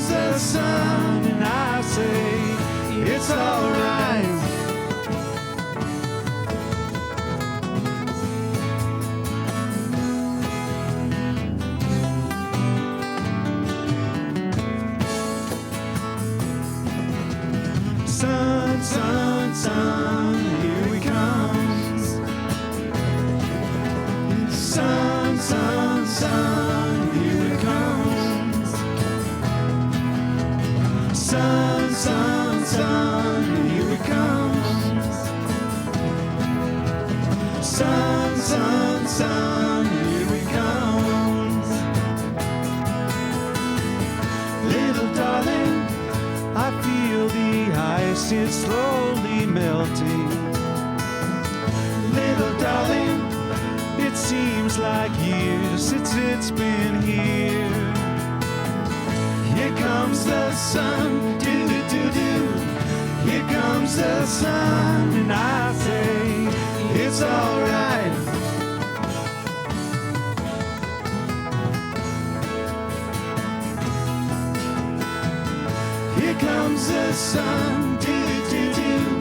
comes the sun, and I say, it's alright. Sun, sun, sun, here he comes. Sun, sun, sun, here he comes. Sun, sun, sun, here he comes. Sun, sun, sun, here he comes. Little darling, I feel the ice, it's slowly melting. Little darling, it seems like years since it's been here. Here comes the sun, do-do-do-do. Here comes the sun, and I say, it's alright. Here comes the sun, do-do-do-do.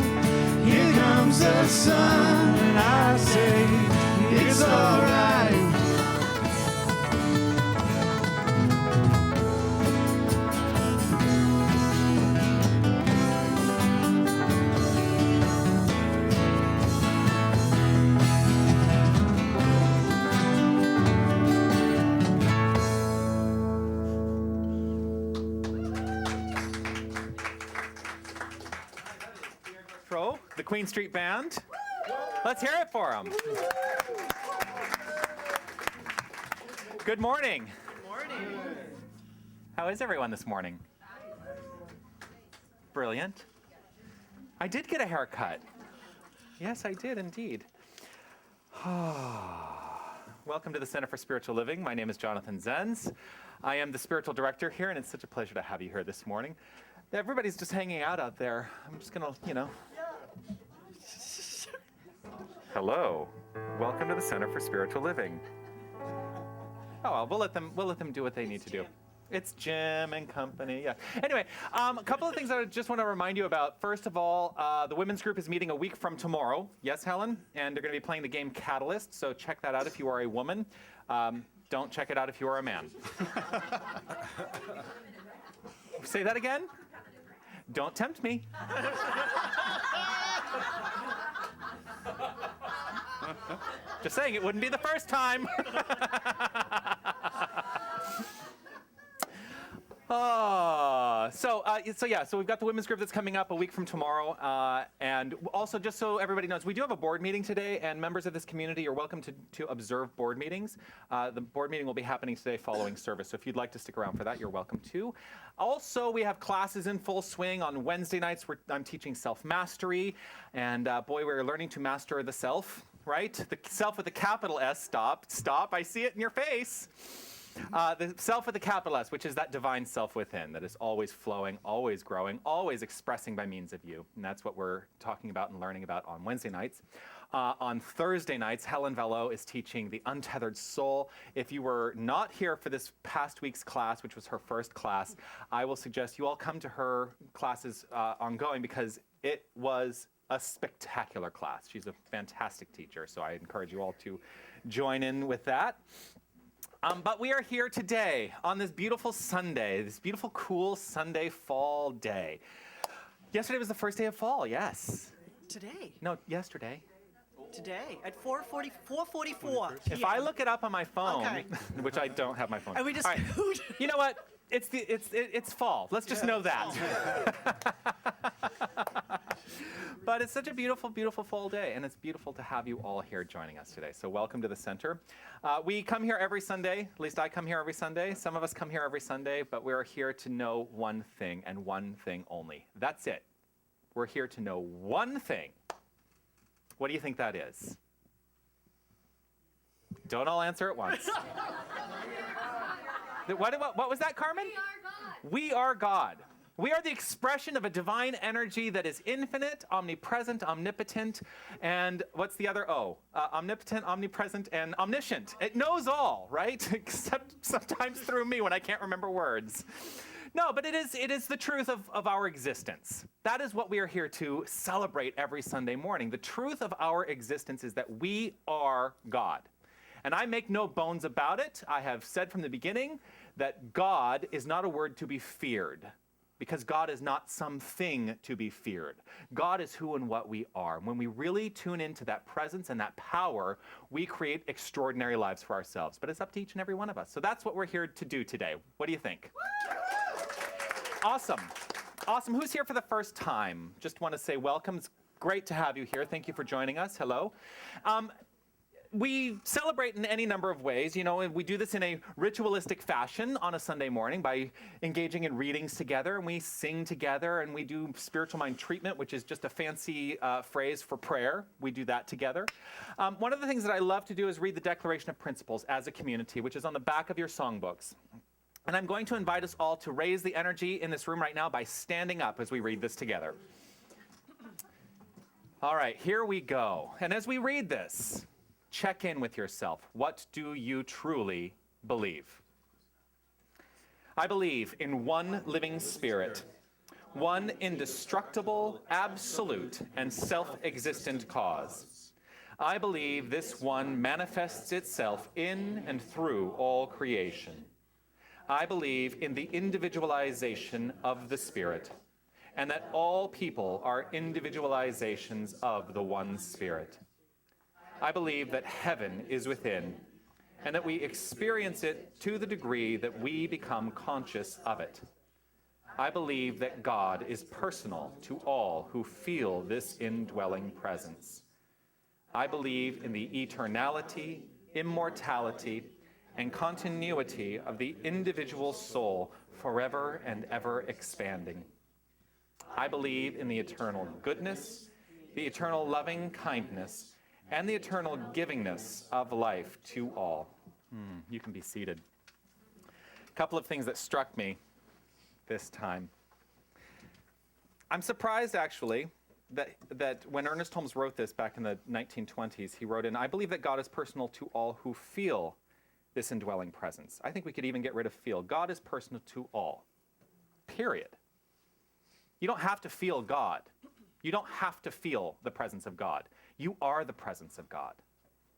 Here comes the sun, and I say, it's alright. The Queen Street Band. Let's hear it for them. Good morning. Good morning. How is everyone this morning? Brilliant. I did get a haircut. Yes, I did indeed. Welcome to the Center for Spiritual Living. My name is Jonathan Zenz. I am the spiritual director here, and it's such a pleasure to have you here this morning. Everybody's just hanging out there. I'm just gonna, Hello. Welcome to the Center for Spiritual Living. Oh, well, we'll let them do what they need to do. It's Jim and company, yeah. Anyway, a couple of things I just want to remind you about. First of all, the women's group is meeting a week from tomorrow. Yes, Helen? And they're going to be playing the game Catalyst, so check that out if you are a woman. Don't check it out if you are a man. Say that again? Don't tempt me. Just saying, it wouldn't be the first time. So we've got the women's group that's coming up a week from tomorrow. And also, just so everybody knows, we do have a board meeting today, and members of this community are welcome to observe board meetings. The board meeting will be happening today following service, so if you'd like to stick around for that, you're welcome to. Also, we have classes in full swing on Wednesday nights where I'm teaching self-mastery, and boy, we're learning to master the self, right? The self with a capital S, stop, I see it in your face. The self with a capital S, which is that divine self within that is always flowing, always growing, always expressing by means of you. And that's what we're talking about and learning about on Wednesday nights. On Thursday nights, Helen Velo is teaching the untethered soul. If you were not here for this past week's class, which was her first class, I will suggest you all come to her classes ongoing because it was a spectacular class. She's a fantastic teacher, so I encourage you all to join in with that. But we are here today on this beautiful Sunday, this beautiful, cool Sunday fall day. Yesterday was the first day of fall, yes. Today. No, yesterday. Today at 4:44. If I look it up on my phone, Okay. which I don't have my phone. And we just All right. You know what? It's fall. Let's just know that. But it's such a beautiful, beautiful fall day, and it's beautiful to have you all here joining us today. So welcome to the center. We come here every Sunday. At least I come here every Sunday. Some of us come here every Sunday, but we're here to know one thing and one thing only. That's it. We're here to know one thing. What do you think that is? Don't all answer at once. What was that, Carmen? We are God. We are God. We are the expression of a divine energy that is infinite, omnipresent, omnipotent, and what's the other O? Omnipotent, omnipresent, and omniscient. It knows all, right? Except sometimes through me when I can't remember words. No, but it is the truth of our existence. That is what we are here to celebrate every Sunday morning. The truth of our existence is that we are God. And I make no bones about it. I have said from the beginning that God is not a word to be feared, because God is not something to be feared. God is who and what we are. And when we really tune into that presence and that power, we create extraordinary lives for ourselves. But it's up to each and every one of us. So that's what we're here to do today. What do you think? Awesome. Awesome. Who's here for the first time? Just want to say welcome. It's great to have you here. Thank you for joining us. Hello. We celebrate in any number of ways. You know, we do this in a ritualistic fashion on a Sunday morning by engaging in readings together, and we sing together, and we do spiritual mind treatment, which is just a fancy phrase for prayer. We do that together. One of the things that I love to do is read the Declaration of Principles as a community, which is on the back of your songbooks. And I'm going to invite us all to raise the energy in this room right now by standing up as we read this together. All right, here we go. And as we read this, check in with yourself. What do you truly believe? I believe in one living spirit, one indestructible, absolute, and self-existent cause. I believe this one manifests itself in and through all creation. I believe in the individualization of the Spirit, and that all people are individualizations of the one Spirit. I believe that heaven is within, and that we experience it to the degree that we become conscious of it. I believe that God is personal to all who feel this indwelling presence. I believe in the eternality, immortality, and continuity of the individual soul forever and ever expanding. I believe in the eternal goodness, the eternal loving kindness, and the eternal givingness of life to all. You can be seated. A couple of things that struck me this time. I'm surprised, actually, that when Ernest Holmes wrote this back in the 1920s, he wrote in, I believe that God is personal to all who feel this indwelling presence. I think we could even get rid of feel. God is personal to all, period. You don't have to feel God. You don't have to feel the presence of God. You are the presence of God.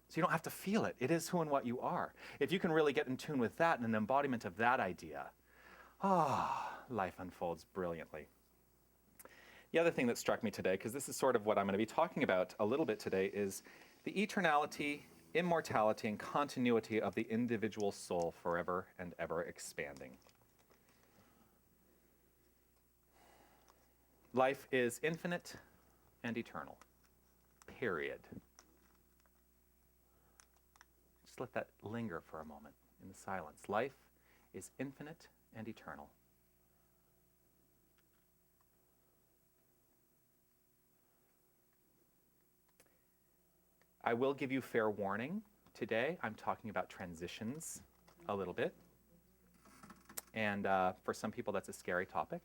So you don't have to feel it. It is who and what you are. If you can really get in tune with that and an embodiment of that idea, life unfolds brilliantly. The other thing that struck me today, because this is sort of what I'm going to be talking about a little bit today, is the eternality, immortality, and continuity of the individual soul forever and ever expanding. Life is infinite and eternal. Period. Just let that linger for a moment in the silence. Life is infinite and eternal. I will give you fair warning. Today, I'm talking about transitions a little bit. And for some people, that's a scary topic.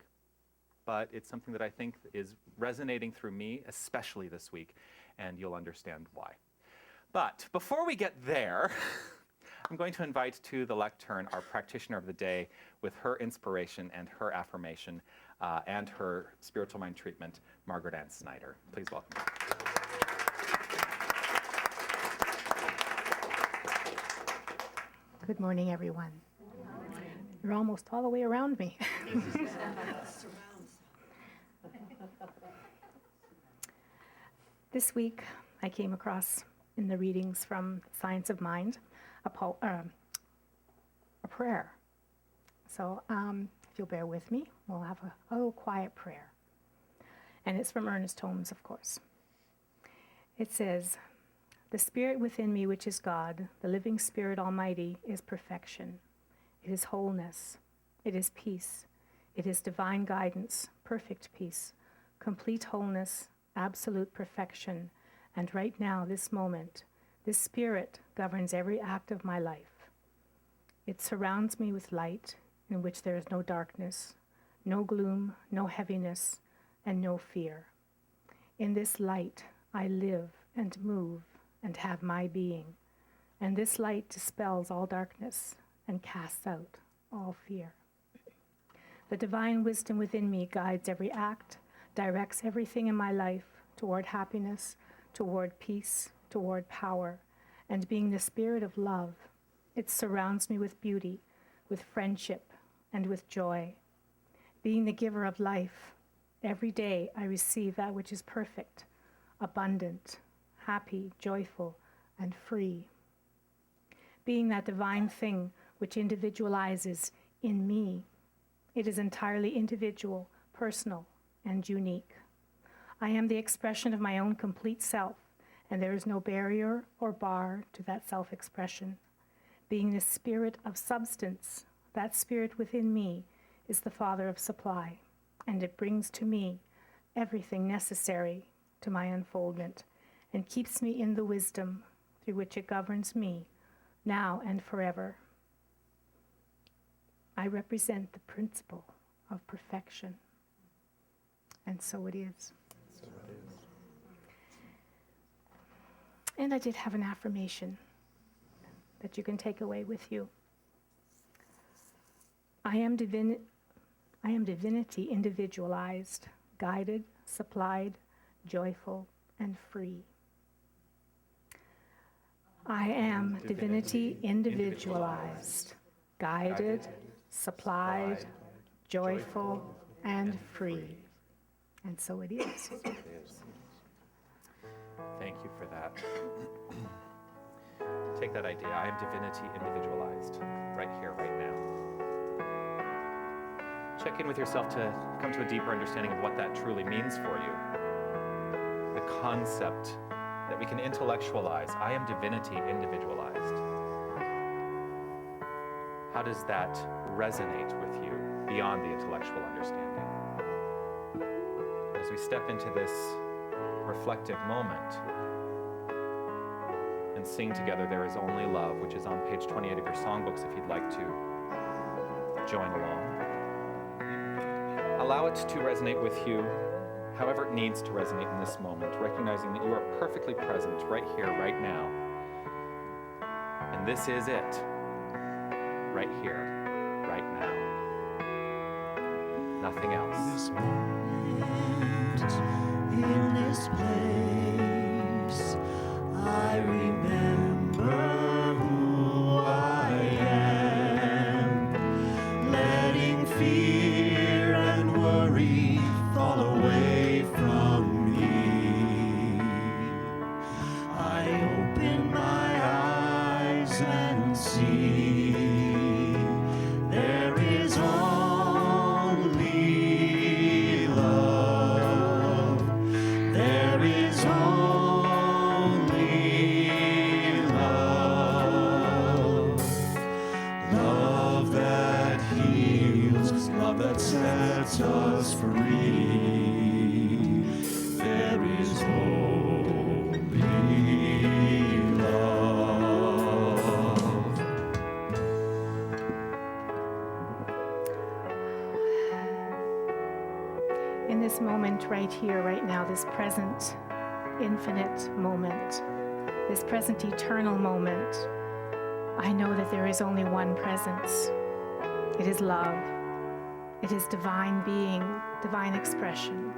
But it's something that I think is resonating through me, especially this week, and you'll understand why. But before we get there, I'm going to invite to the lectern our practitioner of the day with her inspiration and her affirmation and her spiritual mind treatment, Margaret Ann Snyder. Please welcome. Good morning, everyone. You're almost all the way around me. This week, I came across in the readings from Science of Mind a prayer. So if you'll bear with me, we'll have a little quiet prayer. And it's from Ernest Holmes, of course. It says, "The spirit within me, which is God, the living spirit almighty, is perfection. It is wholeness. It is peace. It is divine guidance, perfect peace, complete wholeness, absolute perfection. And right now, this moment, this spirit governs every act of my life. It surrounds me with light in which there is no darkness, no gloom, no heaviness, and no fear. In this light, I live and move and have my being. And this light dispels all darkness and casts out all fear." The divine wisdom within me guides every act, directs everything in my life toward happiness, toward peace, toward power, and being the spirit of love, it surrounds me with beauty, with friendship, and with joy. Being the giver of life, every day I receive that which is perfect, abundant, happy, joyful, and free. Being that divine thing which individualizes in me, it is entirely individual, personal, and unique. I am the expression of my own complete self, and there is no barrier or bar to that self-expression. Being the spirit of substance, that spirit within me is the Father of supply, and it brings to me everything necessary to my unfoldment and keeps me in the wisdom through which it governs me now and forever. I represent the principle of perfection, and so it is. And I did have an affirmation that you can take away with you. I am divinity individualized, guided, supplied, joyful, and free. I am divinity individualized, guided, supplied, joyful, and free. And so it is. Thank you for that. Take that idea. I am divinity individualized, right here, right now. Check in with yourself to come to a deeper understanding of what that truly means for you. The concept that we can intellectualize. I am divinity individualized. How does that resonate with you beyond the intellectual understanding? As we step into this reflective moment and sing together There Is Only Love, which is on page 28 of your songbooks if you'd like to join along. Allow it to resonate with you however it needs to resonate in this moment, recognizing that you are perfectly present right here, right now. And this is it, right here, right now. Nothing else. This moment, in this place, I remember who I am, letting fear and worry fall away from me. I open my eyes and see there is only love. There is only love. Love that heals, love that sets us free. There is only love. In this moment right here, right now, this present infinite moment, this present eternal moment, I know that there is only one presence. It is love. It is divine being, divine expression,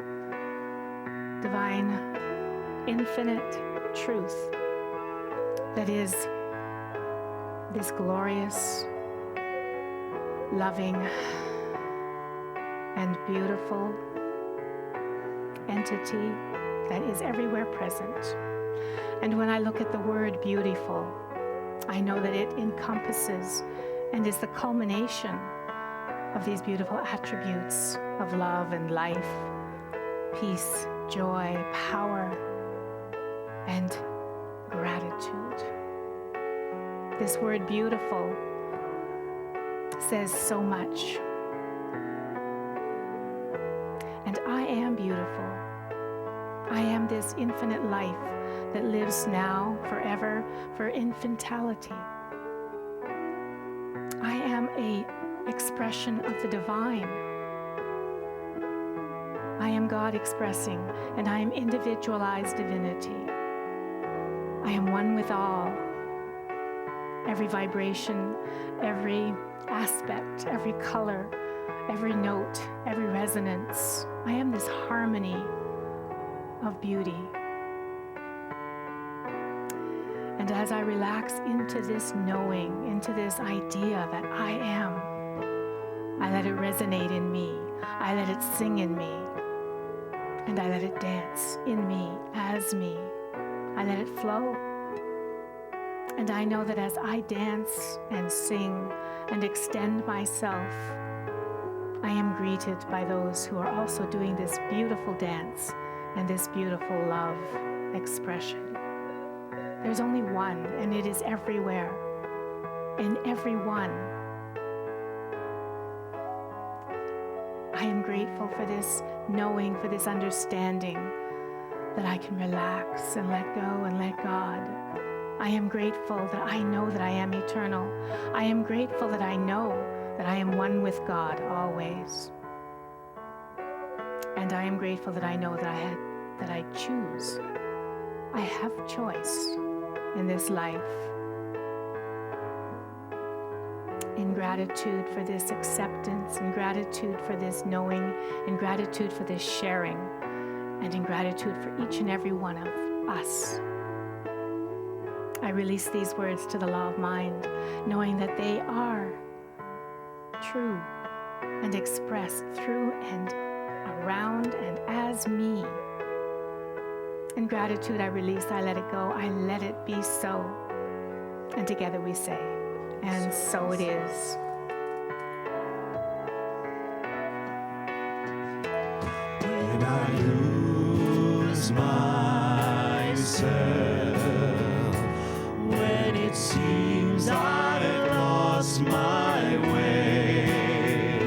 divine infinite truth that is this glorious, loving, and beautiful entity that is everywhere present. And when I look at the word beautiful, I know that it encompasses and is the culmination of these beautiful attributes of love and life, peace, joy, power, and gratitude. This word beautiful says so much. And I am beautiful. I am this infinite life that lives now, forever, for infantality. I am a expression of the divine. I am God expressing, and I am individualized divinity. I am one with all. Every vibration, every aspect, every color, every note, every resonance. I am this harmony of beauty. And as I relax into this knowing, into this idea that I am, I let it resonate in me. I let it sing in me. And I let it dance in me, as me. I let it flow. And I know that as I dance and sing and extend myself, I am greeted by those who are also doing this beautiful dance and this beautiful love expression. There's only one, and it is everywhere, in everyone. I am grateful for this knowing, for this understanding that I can relax and let go and let God. I am grateful that I know that I am eternal. I am grateful that I know that I am one with God always. And I am grateful that I know that I choose. I have choice in this life. In gratitude for this acceptance, in gratitude for this knowing, in gratitude for this sharing, and in gratitude for each and every one of us. I release these words to the law of mind, knowing that they are true and expressed through and around and as me. In gratitude, I release, I let it go, I let it be so. And together we say, and so it is. When I lose myself, when it seems I've lost my way,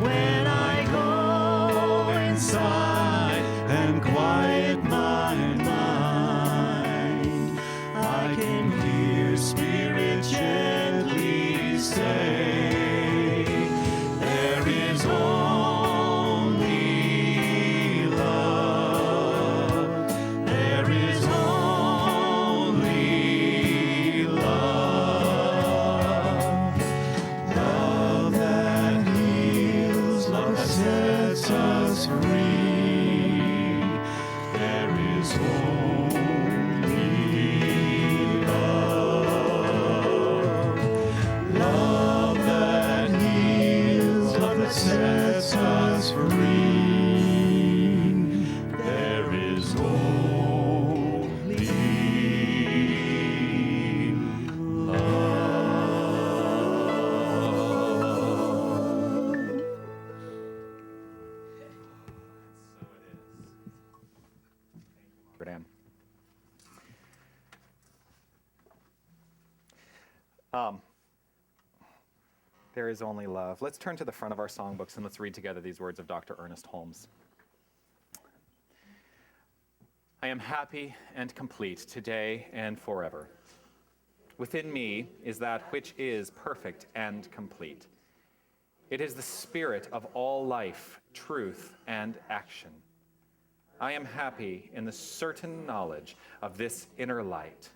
when I go inside and quiet my mind, I can hear Spirit gently say, there is only love, there is only love, love that heals, love that sets us free, there is only love, love that heals, love that sets us free, there is only love. Dan. There is only love. Let's turn to the front of our songbooks and let's read together these words of Dr. Ernest Holmes. I am happy and complete today and forever. Within me is that which is perfect and complete. It is the spirit of all life, truth, and action. I am happy in the certain knowledge of this inner light.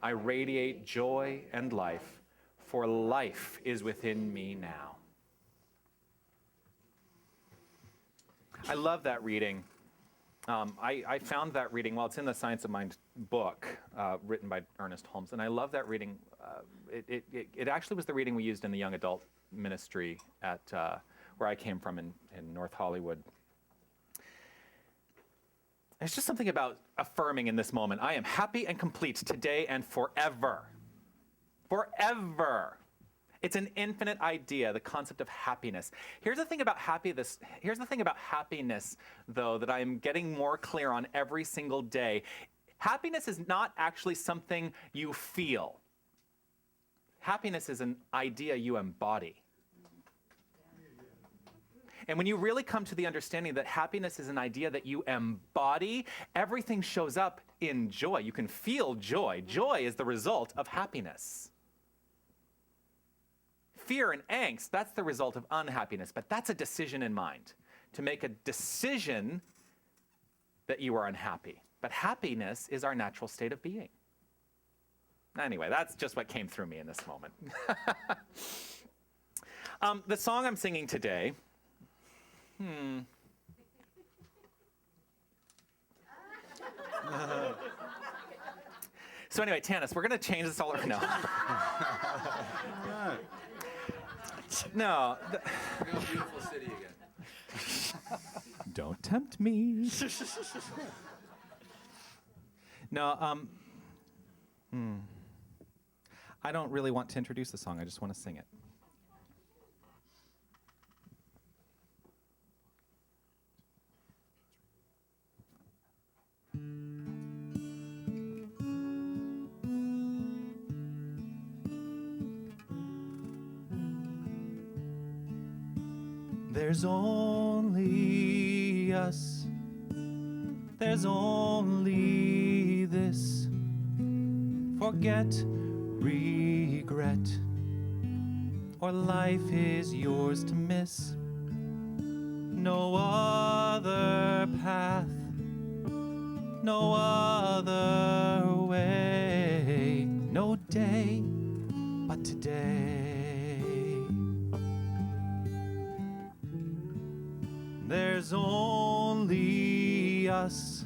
I radiate joy and life, for life is within me now. I love that reading. I found that reading, well, it's in the Science of Mind book written by Ernest Holmes, and I love that reading. It actually was the reading we used in the young adult ministry at where I came from in North Hollywood. There's just something about affirming in this moment. I am happy and complete today and forever. Forever. It's an infinite idea, the concept of happiness. Here's the thing about happiness, though, that I'm getting more clear on every single day. Happiness is not actually something you feel. Happiness is an idea you embody. And when you really come to the understanding that happiness is an idea that you embody, everything shows up in joy. You can feel joy. Joy is the result of happiness. Fear and angst, that's the result of unhappiness, but that's a decision in mind. To make a decision that you are unhappy. But happiness is our natural state of being. Anyway, that's just what came through me in this moment. The song I'm singing today, So anyway, Tanis, we're going to change this all around. No. No. Beautiful city again. Don't tempt me. No, I don't really want to introduce the song. I just want to sing it. There's only us. There's only this. Forget, regret, or life is yours to miss. No other path, no other way, no day but today. There's only us,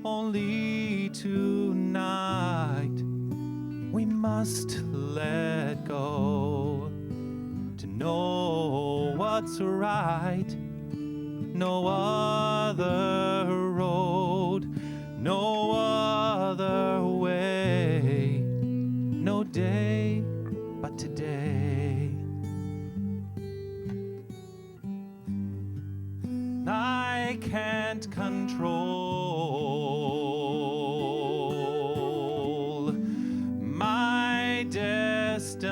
only tonight. We must let go to know what's right. No other road, no other way, no day but today. I can't control my destiny.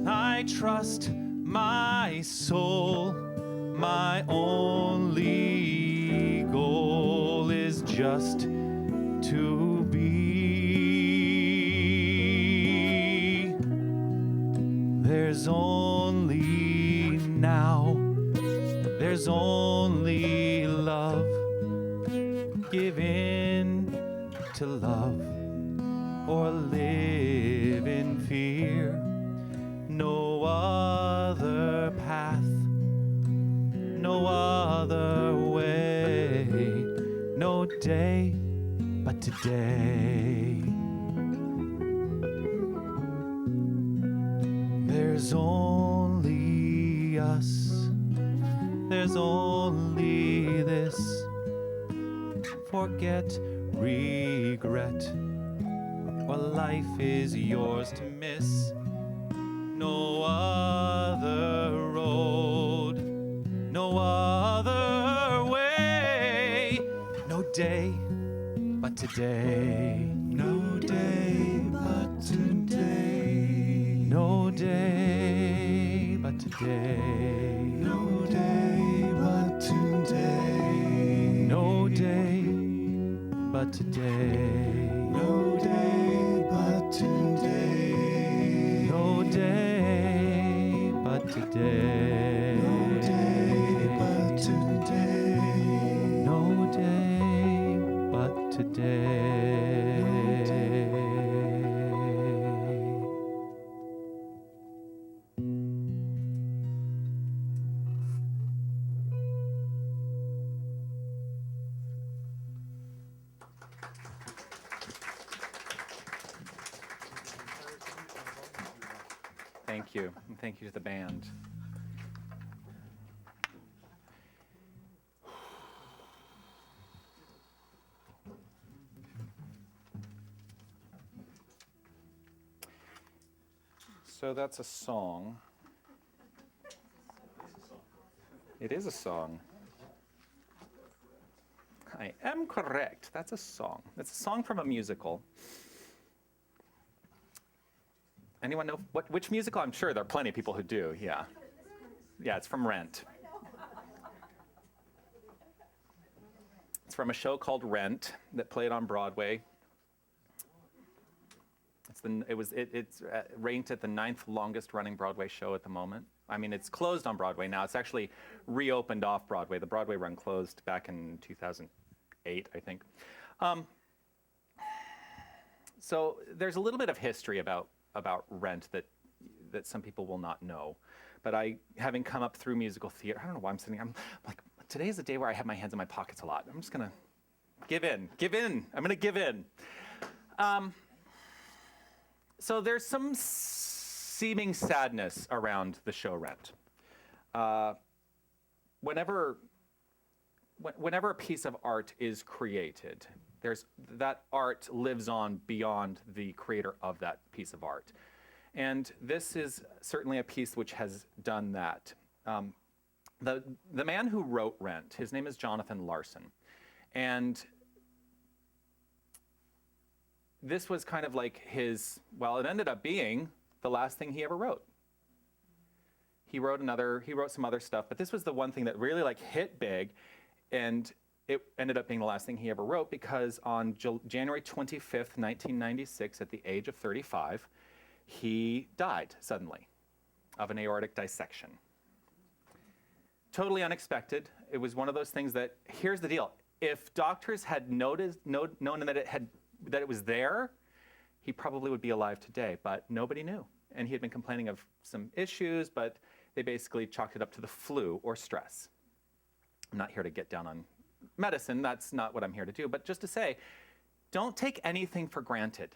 I trust my soul. My only goal is just to be. There's only now, there's only love. Give in to love or live in fear. No other path, no other way, no day but today. There's only us, there's only this. Forget, regret, or life is yours to miss. No other road, no other way, no day but today. No day but today. No day but today. No day but today. No day but today. No day but today. No day but today. No day but today. No day but today. Thank you, and thank you to the band. So that's a song. It is a song. I am correct. That's a song. It's a song from a musical. Anyone know which musical? I'm sure there are plenty of people who do, yeah. Yeah, it's from Rent. It's from a show called Rent that played on Broadway. It's ranked at the 9th longest running Broadway show at the moment. I mean, it's closed on Broadway now. It's actually reopened off Broadway. The Broadway run closed back in 2008, I think. So there's a little bit of history about Rent that some people will not know. But having come up through musical theater, I don't know why I'm like, today is the day where I have my hands in my pockets a lot. I'm just gonna give in. I'm gonna give in. So there's some seeming sadness around the show Rent. Whenever a piece of art is created, that art lives on beyond the creator of that piece of art. And this is certainly a piece which has done that. The man who wrote Rent, his name is Jonathan Larson. And this was kind of like it ended up being the last thing he ever wrote. He wrote some other stuff, but this was the one thing that really hit big, and it ended up being the last thing he ever wrote because on January 25th, 1996, at the age of 35, he died suddenly of an aortic dissection. Totally unexpected. It was one of those things that, here's the deal. If doctors had known that it was there, he probably would be alive today, but nobody knew. And he had been complaining of some issues, but they basically chalked it up to the flu or stress. I'm not here to get down on medicine. That's not what I'm here to do. But just to say, don't take anything for granted.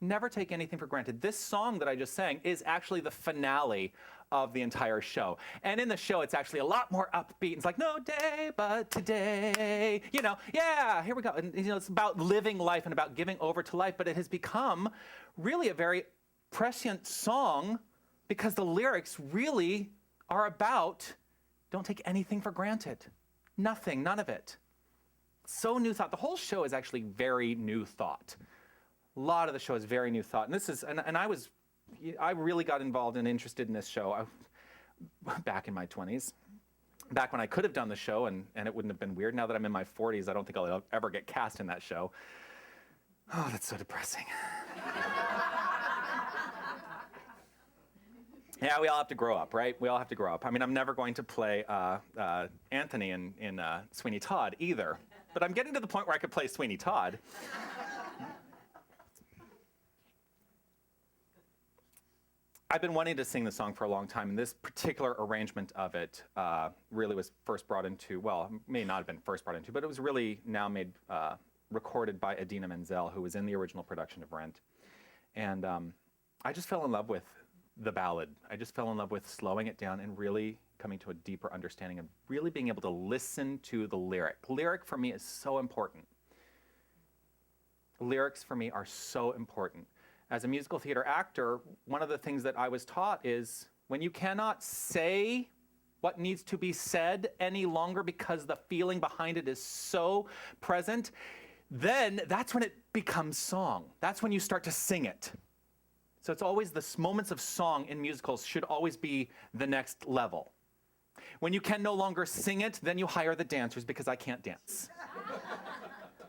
Never take anything for granted. This song that I just sang is actually the finale of the entire show. And in the show, it's actually a lot more upbeat. It's like, no day but today. Yeah, here we go. And it's about living life and about giving over to life. But it has become really a very prescient song because the lyrics really are about don't take anything for granted. Nothing, none of it. So new thought. The whole show is actually very new thought. A lot of the show is very new thought. And I really got involved and interested in this show back in my 20s. Back when I could have done the show and it wouldn't have been weird. Now that I'm in my 40s, I don't think I'll ever get cast in that show. Oh, that's so depressing. Yeah, we all have to grow up, right? We all have to grow up. I mean, I'm never going to play Anthony in Sweeney Todd either. But I'm getting to the point where I could play Sweeney Todd. I've been wanting to sing the song for a long time, and this particular arrangement of it really was first brought into, well, may not have been first brought into, but it was really now made, recorded by Idina Menzel, who was in the original production of Rent. And I just fell in love with the ballad. I just fell in love with slowing it down and really coming to a deeper understanding of really being able to listen to the lyric. Lyric for me is so important. Lyrics for me are so important. As a musical theater actor, one of the things that I was taught is when you cannot say what needs to be said any longer because the feeling behind it is so present, then that's when it becomes song. That's when you start to sing it. So it's always the moments of song in musicals should always be the next level. When you can no longer sing it, then you hire the dancers because I can't dance.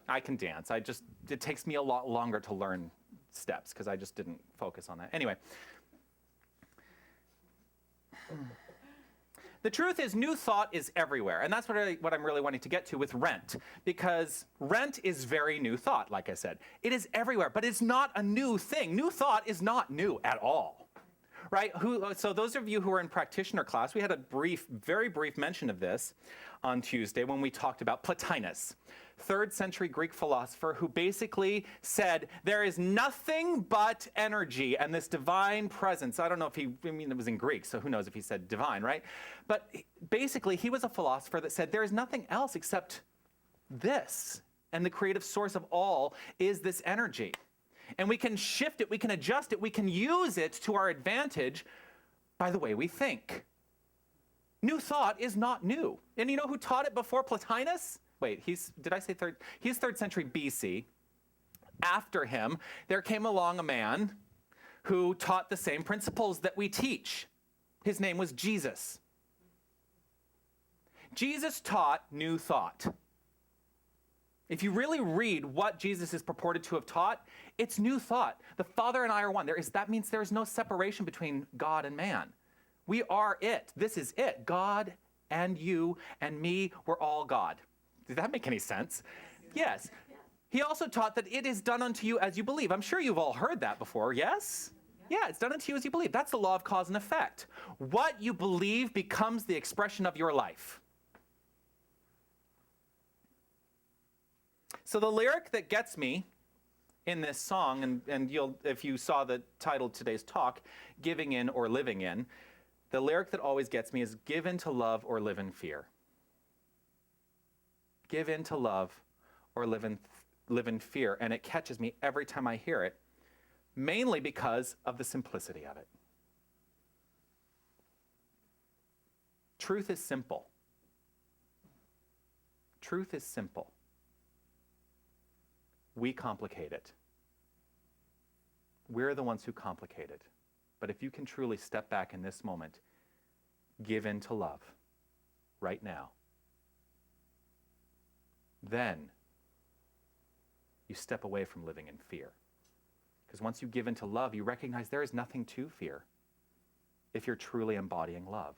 I can dance. It takes me a lot longer to learn steps because I just didn't focus on that. Anyway. The truth is new thought is everywhere, and that's what I'm really wanting to get to with Rent, because Rent is very new thought, like I said. It is everywhere, but it's not a new thing. New thought is not new at all, right? So those of you who are in practitioner class, we had a very brief mention of this on Tuesday when we talked about Plotinus, 3rd century Greek philosopher who basically said there is nothing but energy and this divine presence. I don't know if it was in Greek, so who knows if he said divine, right? But basically he was a philosopher that said there is nothing else except this, and the creative source of all is this energy. And we can shift it, we can adjust it, we can use it to our advantage by the way we think. New thought is not new. And you know who taught it before Plotinus? Wait, did I say third? He's 3rd century BC. After him, there came along a man who taught the same principles that we teach. His name was Jesus. Jesus taught new thought. If you really read what Jesus is purported to have taught, it's new thought. The Father and I are one. That means there is no separation between God and man. We are it. This is it. God and you and me, we're all God. Did that make any sense? Yes. He also taught that it is done unto you as you believe. I'm sure you've all heard that before, yes? Yeah, it's done unto you as you believe. That's the law of cause and effect. What you believe becomes the expression of your life. So the lyric that gets me in this song, and you'll, if you saw the title of today's talk, Giving In or Living In, the lyric that always gets me is give in to love or live in fear. Give in to love or live in fear. And it catches me every time I hear it, mainly because of the simplicity of it. Truth is simple. Truth is simple. We complicate it. We're the ones who complicate it. But if you can truly step back in this moment, give in to love right now, then you step away from living in fear. Because once you give in to love, you recognize there is nothing to fear if you're truly embodying love.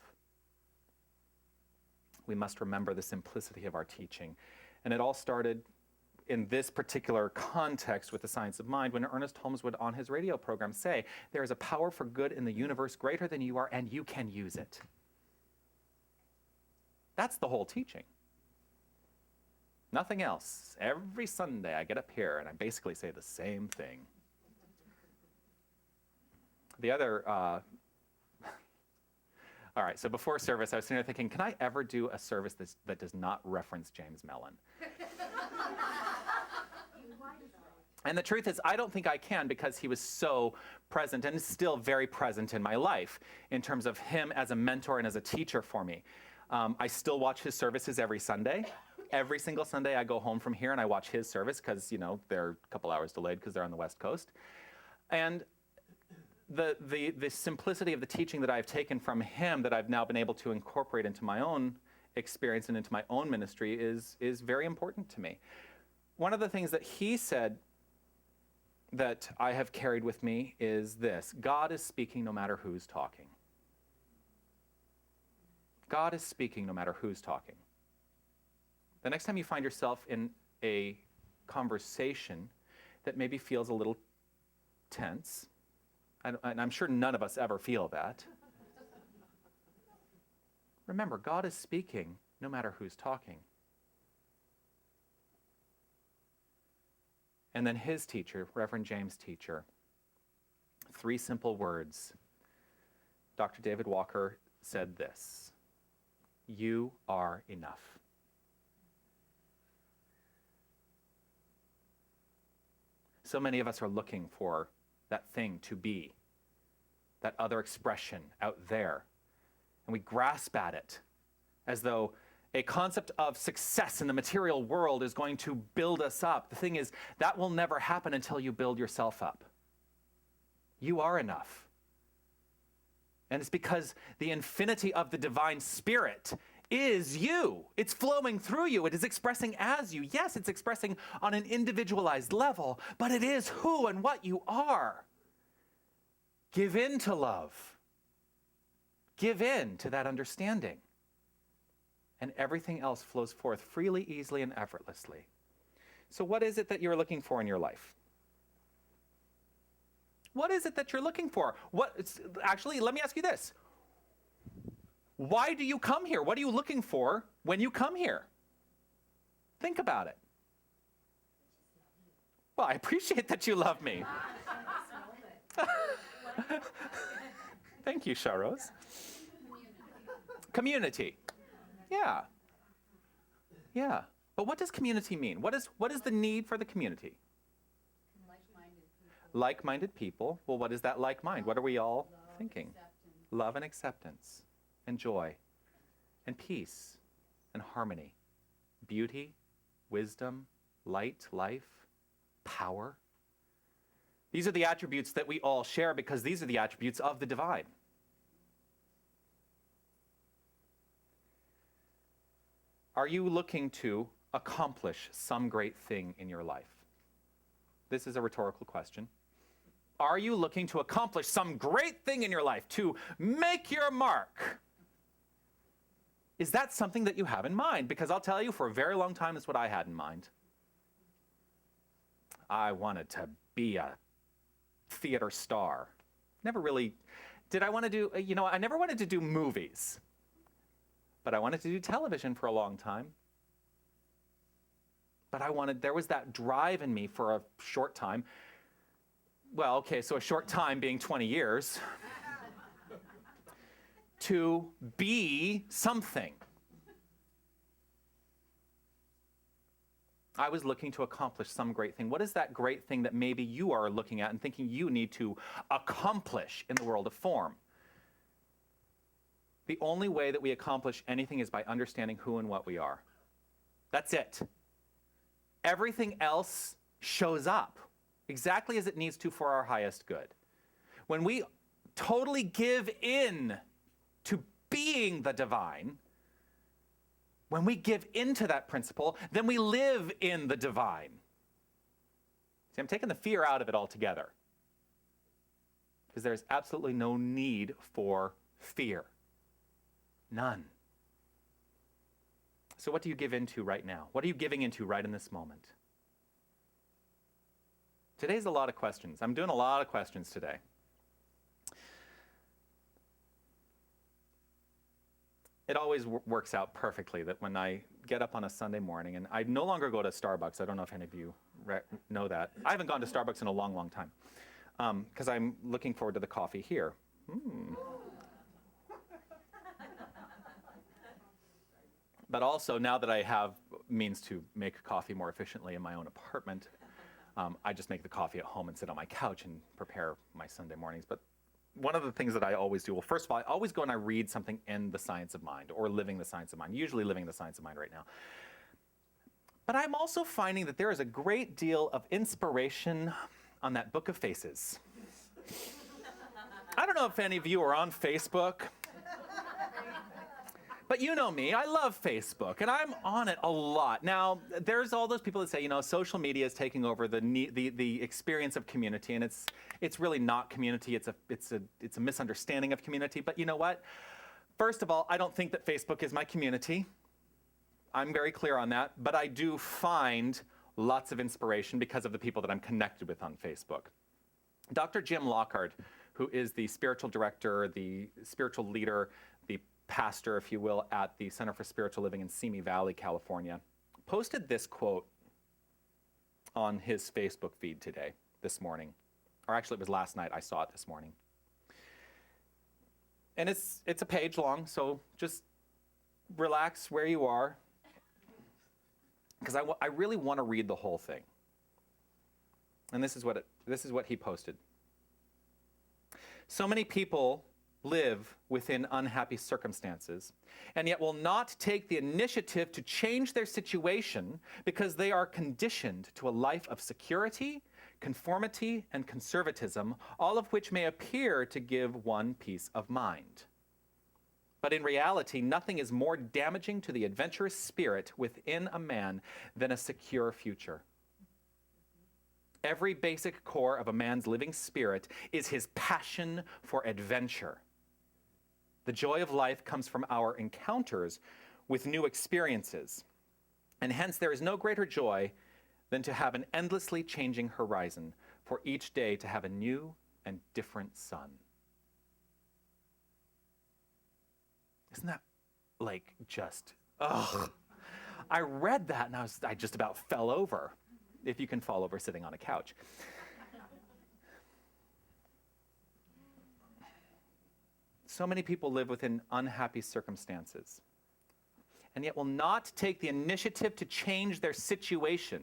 We must remember the simplicity of our teaching. And it all started in this particular context with the science of mind when Ernest Holmes would, on his radio program, say, there is a power for good in the universe greater than you are, and you can use it. That's the whole teaching. Nothing else. Every Sunday I get up here and I basically say the same thing. The other, all right, so before service, I was sitting there thinking, can I ever do a service that does not reference James Mellon? And the truth is, I don't think I can because he was so present and is still very present in my life in terms of him as a mentor and as a teacher for me. I still watch his services every Sunday. Every single Sunday I go home from here and I watch his service because, you know, they're a couple hours delayed because they're on the West Coast. And the simplicity of the teaching that I've taken from him that I've now been able to incorporate into my own experience and into my own ministry is very important to me. One of the things that he said that I have carried with me is this: God is speaking no matter who's talking. God is speaking no matter who's talking. The next time you find yourself in a conversation that maybe feels a little tense, and I'm sure none of us ever feel that, remember, God is speaking no matter who's talking. And then his teacher, Reverend James' teacher, 3 simple words. Dr. David Walker said this: you are enough. So many of us are looking for that thing to be, that other expression out there. And we grasp at it as though a concept of success in the material world is going to build us up. The thing is, that will never happen until you build yourself up. You are enough. And it's because the infinity of the divine spirit is you. It's flowing through you. It is expressing as you. Yes, it's expressing on an individualized level, but it is who and what you are. Give in to love. Give in to that understanding. And everything else flows forth freely, easily, and effortlessly. So what is it that you're looking for in your life? What is it that you're looking for? Actually, let me ask you this. Why do you come here? What are you looking for when you come here? Think about it. Well, I appreciate that you love me. Thank you, Sharos. Community. Yeah. Yeah. But what does community mean? What is the need for the community? Like-minded people. Well, what is that like mind? What are we all thinking? Love and acceptance, and joy, and peace, and harmony, beauty, wisdom, light, life, power. These are the attributes that we all share because these are the attributes of the divine. Are you looking to accomplish some great thing in your life? This is a rhetorical question. Are you looking to accomplish some great thing in your life, to make your mark? Is that something that you have in mind? Because I'll tell you, for a very long time, that's what I had in mind. I wanted to be a theater star. Never really, did I want to do, I never wanted to do movies, but I wanted to do television for a long time. But there was that drive in me for a short time. Well, okay, so a short time being 20 years, to be something. I was looking to accomplish some great thing. What is that great thing that maybe you are looking at and thinking you need to accomplish in the world of form? The only way that we accomplish anything is by understanding who and what we are. That's it. Everything else shows up exactly as it needs to for our highest good. When we totally give in to being the divine, when we give into that principle, then we live in the divine. See, I'm taking the fear out of it altogether, because there's absolutely no need for fear. None. So what do you give into right now? What are you giving into right in this moment? Today's a lot of questions. I'm doing a lot of questions today. It always works out perfectly that when I get up on a Sunday morning, and I no longer go to Starbucks. I don't know if any of you know that. I haven't gone to Starbucks in a long, long time, because I'm looking forward to the coffee here. But also, now that I have means to make coffee more efficiently in my own apartment, I just make the coffee at home and sit on my couch and prepare my Sunday mornings. But one of the things that I always do, well, first of all, I always go and I read something in the Science of Mind, or Living the Science of Mind, usually Living the Science of Mind right now. But I'm also finding that there is a great deal of inspiration on that Book of Faces. I don't know if any of you are on Facebook, but you know me, I love Facebook, and I'm on it a lot. Now, there's all those people that say, social media is taking over the experience of community, and it's really not community. It's a misunderstanding of community. But you know what? First of all, I don't think that Facebook is my community. I'm very clear on that. But I do find lots of inspiration because of the people that I'm connected with on Facebook. Dr. Jim Lockhart, who is the spiritual director, the spiritual leader, the pastor, if you will, at the Center for Spiritual Living in Simi Valley, California, posted this quote on his Facebook feed this morning. Or actually, it was last night. I saw it this morning. And it's a page long, so just relax where you are, because I really want to read the whole thing. And this is what he posted. So many people live within unhappy circumstances, and yet will not take the initiative to change their situation because they are conditioned to a life of security, conformity, and conservatism, all of which may appear to give one peace of mind. But in reality, nothing is more damaging to the adventurous spirit within a man than a secure future. Every basic core of a man's living spirit is his passion for adventure. The joy of life comes from our encounters with new experiences, and hence there is no greater joy than to have an endlessly changing horizon, for each day to have a new and different sun. Isn't that just, ugh. I read that and I just about fell over, if you can fall over sitting on a couch. So many people live within unhappy circumstances, and yet will not take the initiative to change their situation.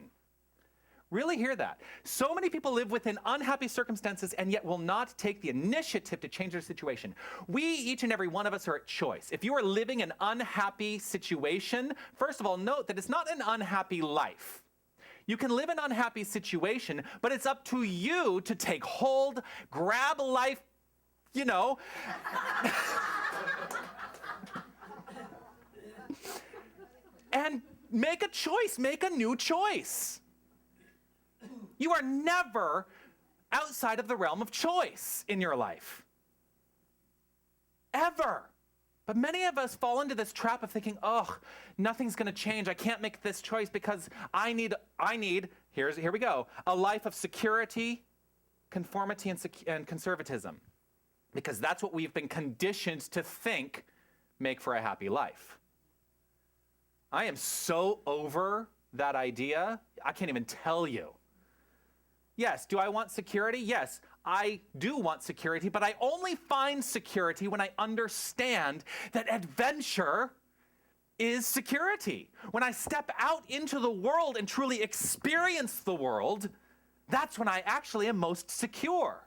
Really hear that. So many people live within unhappy circumstances and yet will not take the initiative to change their situation. We, each and every one of us, are at choice. If you are living an unhappy situation, first of all, note that it's not an unhappy life. You can live an unhappy situation, but it's up to you to take hold, grab life, and make a choice, make a new choice. You are never outside of the realm of choice in your life. Ever. But many of us fall into this trap of thinking, oh, nothing's going to change. I can't make this choice because I need, here we go, a life of security, conformity, and conservatism. Because that's what we've been conditioned to think make for a happy life. I am so over that idea, I can't even tell you. Yes, do I want security? Yes, I do want security, but I only find security when I understand that adventure is security. When I step out into the world and truly experience the world, that's when I actually am most secure.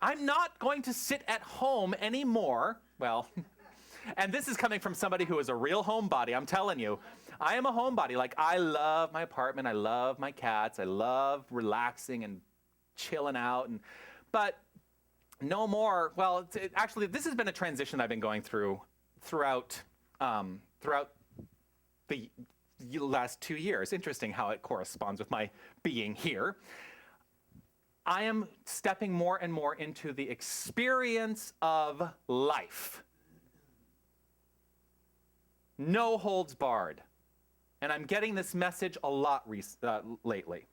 I'm not going to sit at home anymore. Well, and this is coming from somebody who is a real homebody, I'm telling you. I am a homebody. Like, I love my apartment. I love my cats. I love relaxing and chilling out. But no more. Well, actually, this has been a transition I've been going throughout the last 2 years. Interesting how it corresponds with my being here. I am stepping more and more into the experience of life. No holds barred. And I'm getting this message a lot lately.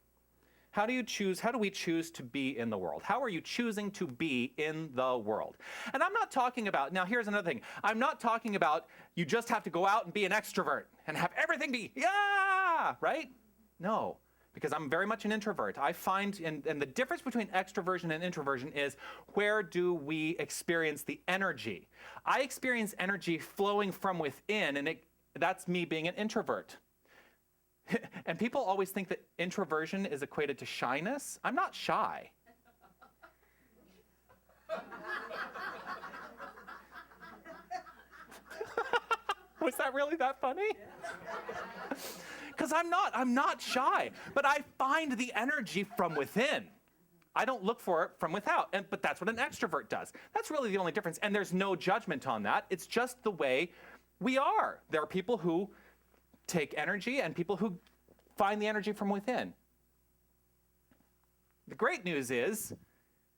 How do we choose to be in the world? How are you choosing to be in the world? And I'm not talking about, now here's another thing. I'm not talking about you just have to go out and be an extrovert and have everything be, yeah, right? No, because I'm very much an introvert. I find, and the difference between extroversion and introversion is, where do we experience the energy? I experience energy flowing from within, and that's me being an introvert. And people always think that introversion is equated to shyness. I'm not shy. Was that really that funny? Because I'm not shy, but I find the energy from within. I don't look for it from without, but that's what an extrovert does. That's really the only difference, and there's no judgment on that. It's just the way we are. There are people who take energy and people who find the energy from within. The great news is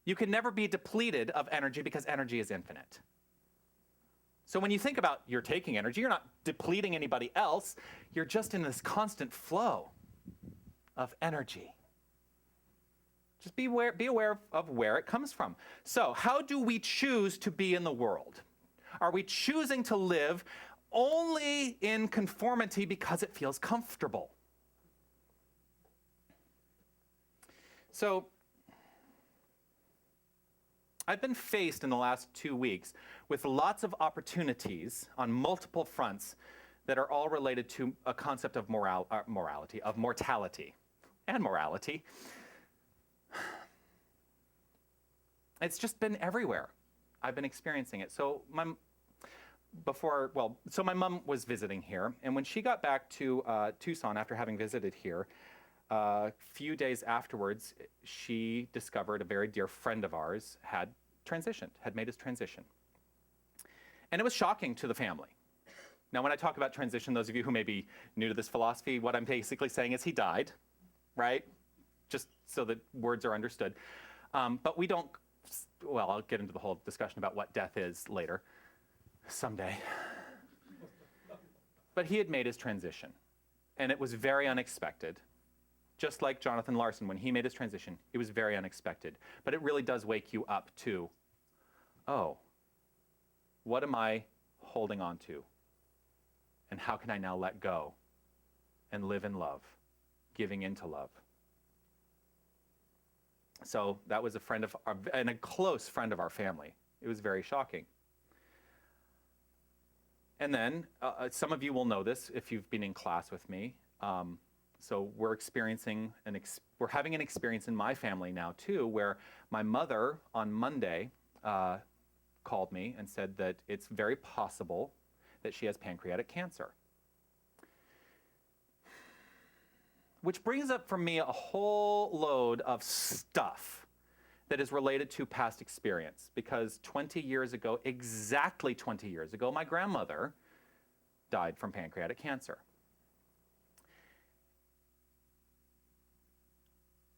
you can never be depleted of energy because energy is infinite. So when you think about you're taking energy, you're not depleting anybody else. You're just in this constant flow of energy. Just be aware of where it comes from. So how do we choose to be in the world? Are we choosing to live only in conformity because it feels comfortable? So I've been faced in the last 2 weeks with lots of opportunities on multiple fronts that are all related to a concept of mortality. It's just been everywhere. I've been experiencing it. So my mom was visiting here, and when she got back to Tucson after having visited here, a few days afterwards, she discovered a very dear friend of ours had made his transition. And it was shocking to the family. Now, when I talk about transition, those of you who may be new to this philosophy, what I'm basically saying is he died, right? Just so that words are understood. But we don't, well, I'll get into the whole discussion about what death is later, someday. But he had made his transition, and it was very unexpected. Just like Jonathan Larson, when he made his transition, it was very unexpected. But it really does wake you up to, oh, what am I holding on to? And how can I now let go and live in love, giving into love? So that was a close friend of our family. It was very shocking. And then, some of you will know this if you've been in class with me. So we're having an experience in my family now too, where my mother on Monday called me and said that it's very possible that she has pancreatic cancer. Which brings up for me a whole load of stuff that is related to past experience. Because exactly 20 years ago, my grandmother died from pancreatic cancer.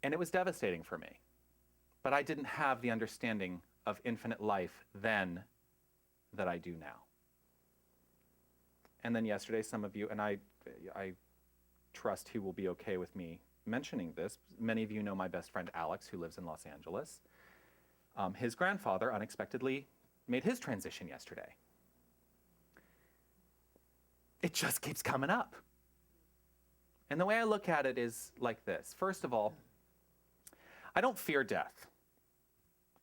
And it was devastating for me. But I didn't have the understanding of infinite life then that I do now. And then yesterday, some of you, and I trust he will be okay with me mentioning this. Many of you know my best friend Alex, who lives in Los Angeles. His grandfather unexpectedly made his transition yesterday. It just keeps coming up. And the way I look at it is like this. First of all, I don't fear death.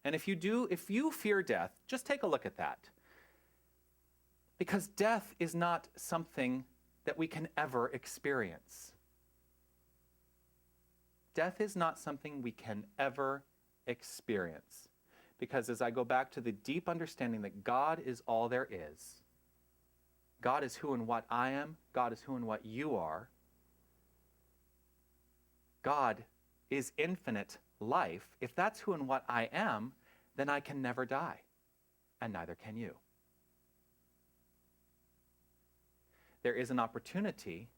And if you fear death, just take a look at that. Because death is not something that we can ever experience. Death is not something we can ever experience. Because as I go back to the deep understanding that God is all there is, God is who and what I am, God is who and what you are, God is infinite life. If that's who and what I am, then I can never die, and neither can you. There is an opportunity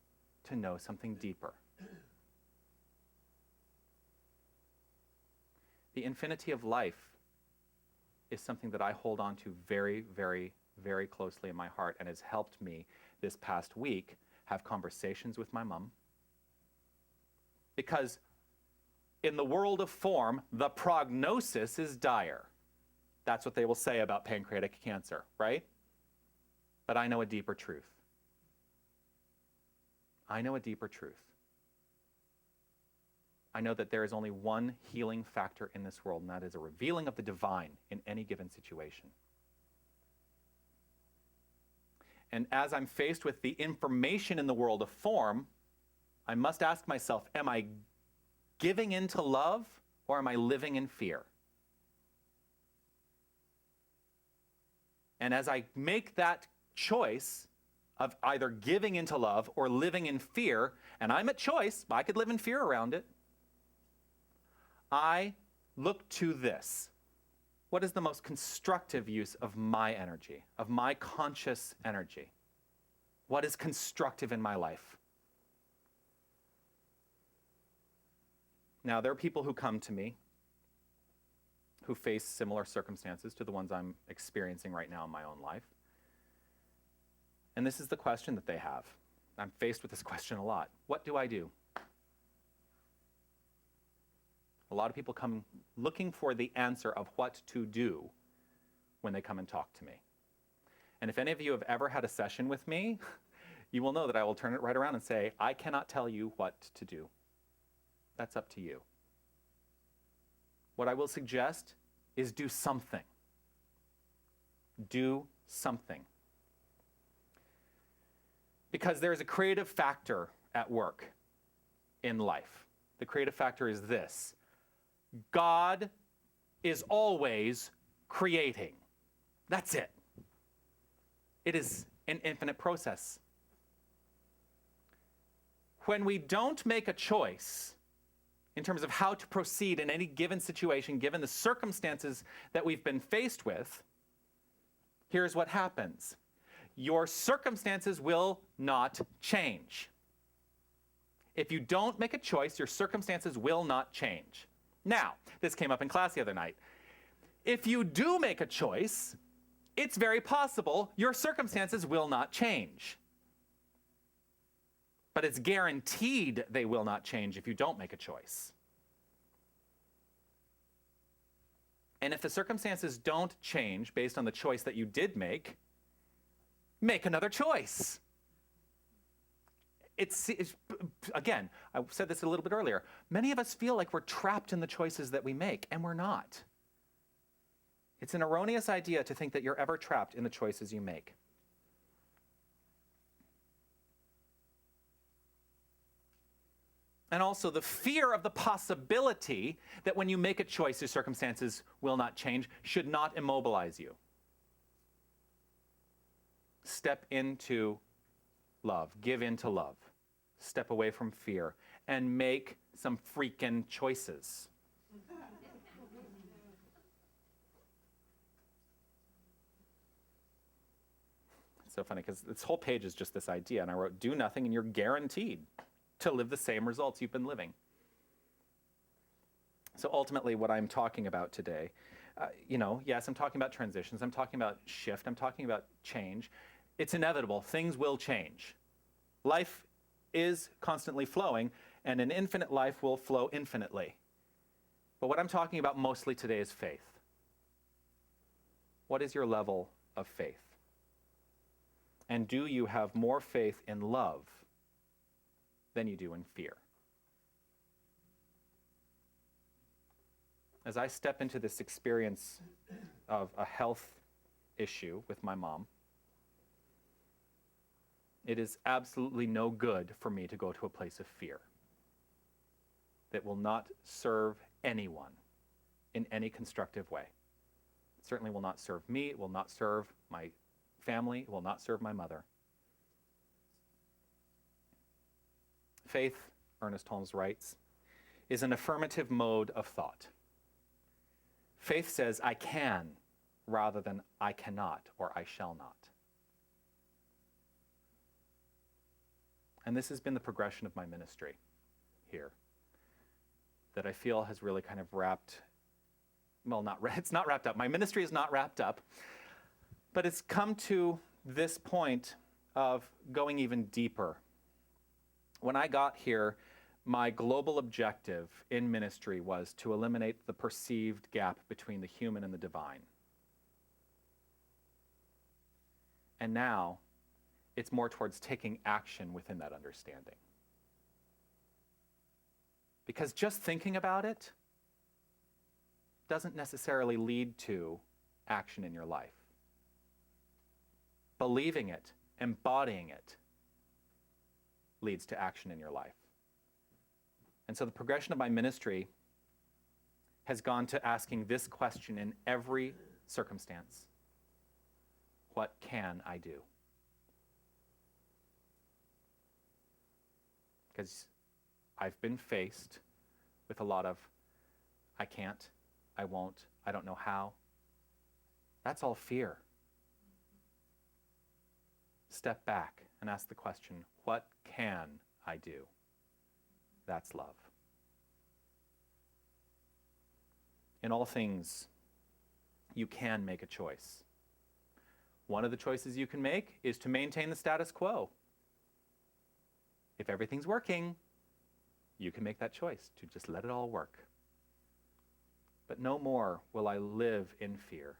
to know something deeper. The infinity of life is something that I hold on to very, very, very closely in my heart, and has helped me this past week have conversations with my mom. Because in the world of form, the prognosis is dire. That's what they will say about pancreatic cancer, right? But I know a deeper truth. I know a deeper truth. I know that there is only one healing factor in this world, and that is a revealing of the divine in any given situation. And as I'm faced with the information in the world of form, I must ask myself, am I giving into love, or am I living in fear? And as I make that choice of either giving into love or living in fear, and I'm at choice, I could live in fear around it, I look to this. What is the most constructive use of my energy, of my conscious energy? What is constructive in my life? Now, there are people who come to me who face similar circumstances to the ones I'm experiencing right now in my own life. And this is the question that they have. I'm faced with this question a lot. What do I do? A lot of people come looking for the answer of what to do when they come and talk to me. And if any of you have ever had a session with me, you will know that I will turn it right around and say, I cannot tell you what to do. That's up to you. What I will suggest is do something. Do something. Because there is a creative factor at work in life. The creative factor is this: God is always creating. That's it. It is an infinite process. When we don't make a choice in terms of how to proceed in any given situation, given the circumstances that we've been faced with, here's what happens. Your circumstances will not change. If you don't make a choice, your circumstances will not change. Now, this came up in class the other night. If you do make a choice, it's very possible your circumstances will not change. But it's guaranteed they will not change if you don't make a choice. And if the circumstances don't change based on the choice that you did make another choice. It's again, I said this a little bit earlier, many of us feel like we're trapped in the choices that we make, and we're not. It's an erroneous idea to think that you're ever trapped in the choices you make. And also the fear of the possibility that when you make a choice, your circumstances will not change should not immobilize you. Step into love. Give into love. Step away from fear and make some freaking choices. It's so funny because this whole page is just this idea, and I wrote, do nothing and you're guaranteed to live the same results you've been living. So ultimately what I'm talking about today Yes, I'm talking about transitions. I'm talking about shift. I'm talking about change. It's inevitable. Things will change. Life is constantly flowing, and an infinite life will flow infinitely. But what I'm talking about mostly today is faith. What is your level of faith? And do you have more faith in love than you do in fear? As I step into this experience of a health issue with my mom, it is absolutely no good for me to go to a place of fear that will not serve anyone in any constructive way. It certainly will not serve me, it will not serve my family, it will not serve my mother. Faith, Ernest Holmes writes, is an affirmative mode of thought. Faith says, I can, rather than I cannot or I shall not. And this has been the progression of my ministry here, that I feel has really kind of it's not wrapped up. My ministry is not wrapped up, but it's come to this point of going even deeper. When I got here, my global objective in ministry was to eliminate the perceived gap between the human and the divine. And now, it's more towards taking action within that understanding. Because just thinking about it doesn't necessarily lead to action in your life. Believing it, embodying it, leads to action in your life. And so the progression of my ministry has gone to asking this question in every circumstance. What can I do? Because I've been faced with a lot of, I can't, I won't, I don't know how. That's all fear. Step back and ask the question, what can I do? That's love. In all things, you can make a choice. One of the choices you can make is to maintain the status quo. If everything's working, you can make that choice to just let it all work. But no more will I live in fear.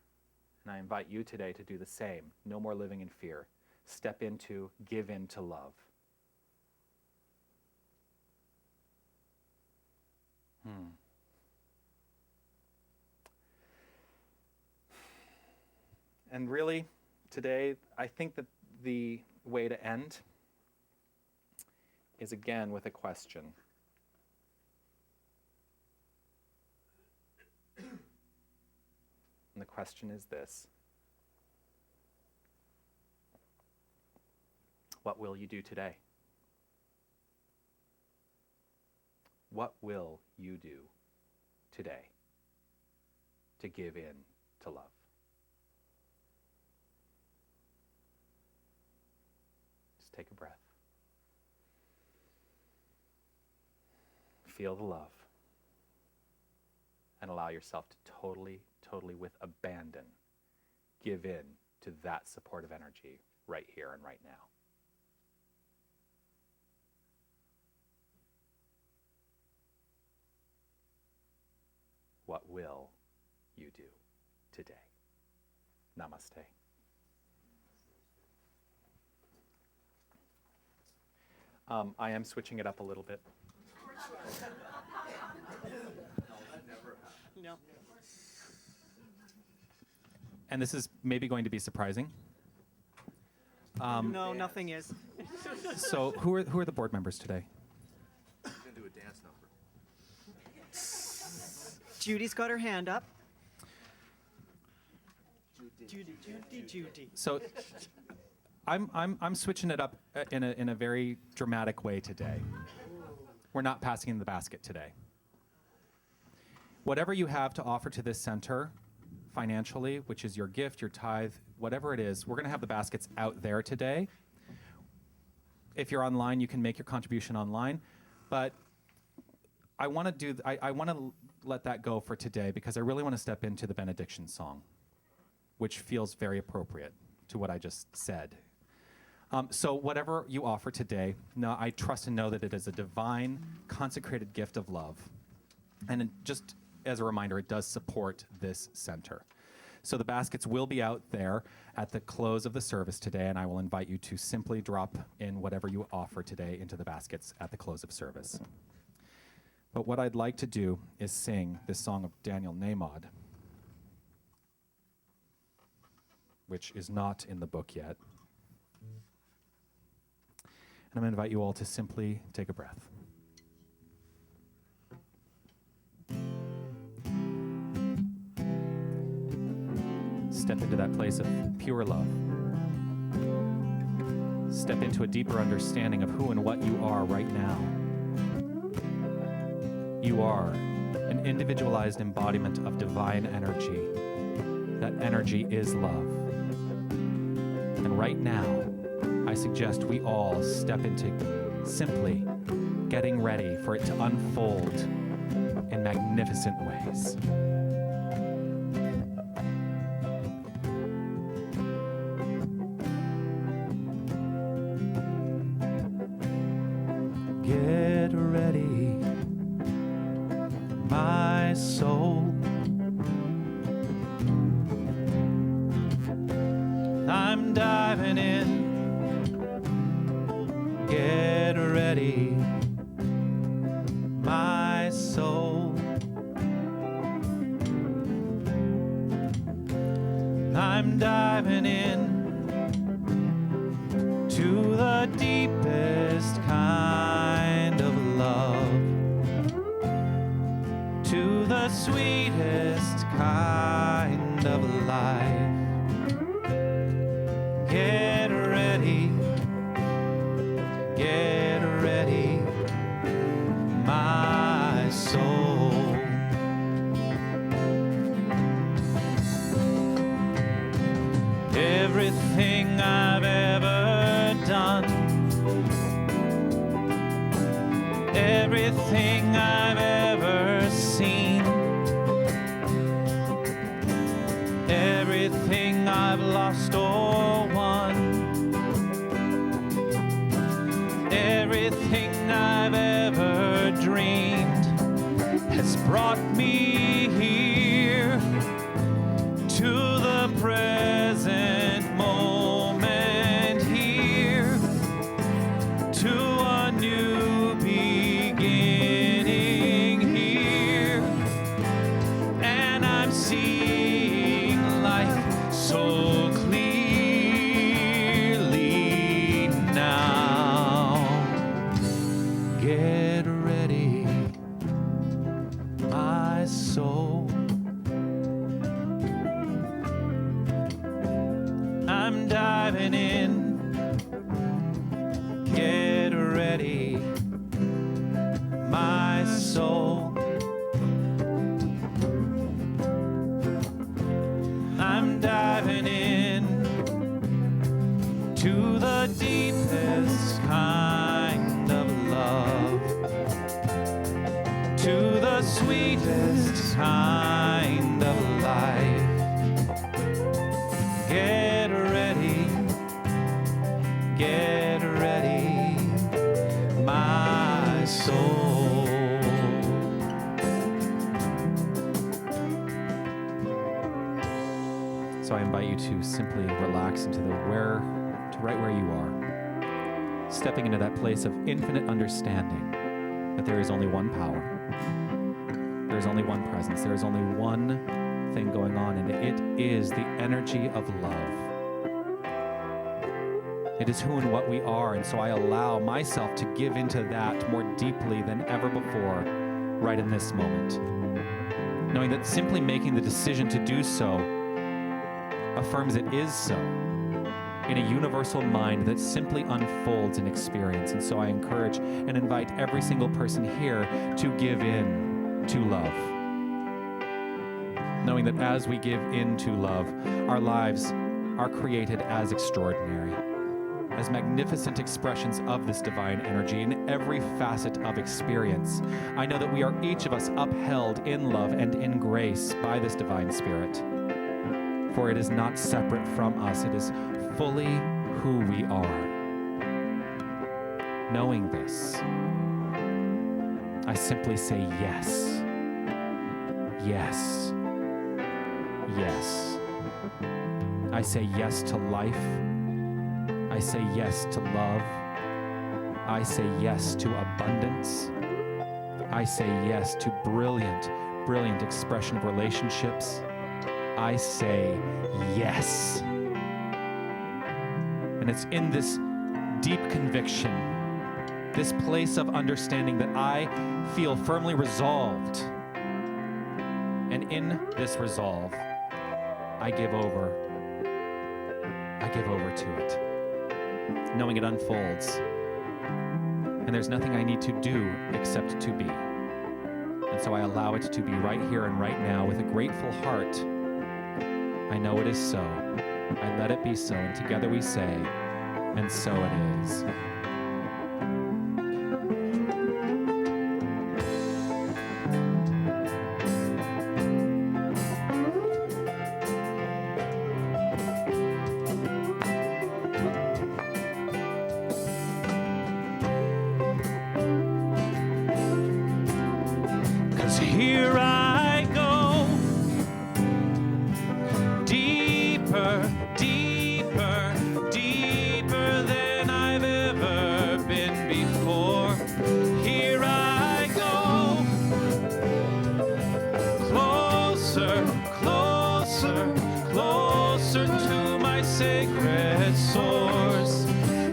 And I invite you today to do the same. No more living in fear. Step into, give in to love. And really, today, I think that the way to end is again with a question. And the question is this: what will you do today? What will you do today to give in to love? Just take a breath. Feel the love. And allow yourself to totally, with abandon, give in to that supportive energy right here and right now. What will you do today? Namaste. I am switching it up a little bit. No. And this is maybe going to be surprising. No, nothing is. So who are the board members today? He's going to do a dance number. Judy's got her hand up. Judy. So I'm switching it up in a very dramatic way today. We're not passing in the basket today. Whatever you have to offer to this center financially, which is your gift, your tithe, whatever it is, we're going to have the baskets out there today. If you're online, you can make your contribution online. But I want to let that go for today because I really want to step into the benediction song, which feels very appropriate to what I just said. So whatever you offer today, I trust and know that it is a divine, consecrated gift of love. And just as a reminder, it does support this center. So the baskets will be out there at the close of the service today, and I will invite you to simply drop in whatever you offer today into the baskets at the close of service. But what I'd like to do is sing this song of Daniel Nahmod, which is not in the book yet. And I'm going to invite you all to simply take a breath. Step into that place of pure love. Step into a deeper understanding of who and what you are right now. You are an individualized embodiment of divine energy. That energy is love. And right now, I suggest we all step into simply getting ready for it to unfold in magnificent ways. Get ready, my soul. I'm diving in. Get ready, my soul. I'm diving in to the deepest kind of love, to the sweetest kind of life. Get ready, get ready, my soul. Everything I've ever done, everything I've ever seen, everything I've lost or won, everything I've ever dreamed has brought me here to the present moment, here to a new beginning, here, and I'm seeing life so clearly now. Get ready, my soul. I'm diving in. Get ready, my soul. I'm diving in to the deepest kind of love, to the sweetest kind of life. Get ready, my soul. So I invite you to simply relax into right where you are, stepping into that place of infinite understanding that there is only one power, there is only one presence, there is only one thing going on, and it is the energy of love. It is who and what we are, and so I allow myself to give into that more deeply than ever before right in this moment, knowing that simply making the decision to do so affirms it is so in a universal mind that simply unfolds in experience. And so I encourage and invite every single person here to give in to love, knowing that as we give in to love, our lives are created as extraordinary. as magnificent expressions of this divine energy in every facet of experience. I know that we are each of us upheld in love and in grace by this divine spirit. For it is not separate from us, it is fully who we are. Knowing this, I simply say yes. Yes. Yes. I say yes to life. I say yes to love. I say yes to abundance. I say yes to brilliant, brilliant expression of relationships. I say yes. And it's in this deep conviction, this place of understanding that I feel firmly resolved. And in this resolve, I give over to it, knowing it unfolds. And there's nothing I need to do except to be. And so I allow it to be right here and right now with a grateful heart. I know it is so. I let it be so. And together we say, and so it is. 'Cause here I go, deeper, deeper, deeper than I've ever been before. Here I go, closer, closer, closer to my sacred source.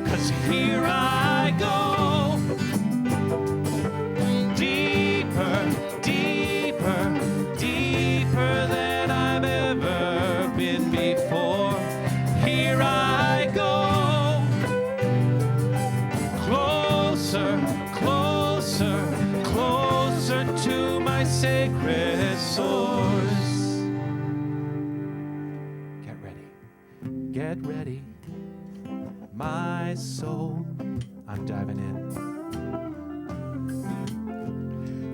'Cause here I go, deeper, deeper, deeper than I've ever been before. Here I go, closer, closer, closer to my sacred source. Get ready, get ready, my soul. I'm diving in.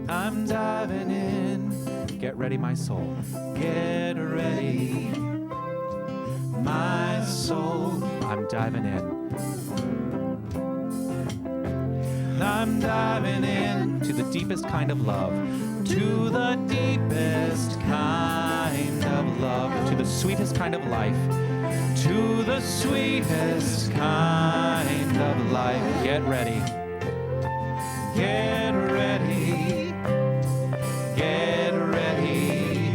I'm diving in. Get ready, my soul. Get ready, my soul. I'm diving in. I'm diving in to the deepest kind of love. To the deepest kind of love. To the sweetest kind of life. To the sweetest kind of life. Get ready. Get ready. Get ready,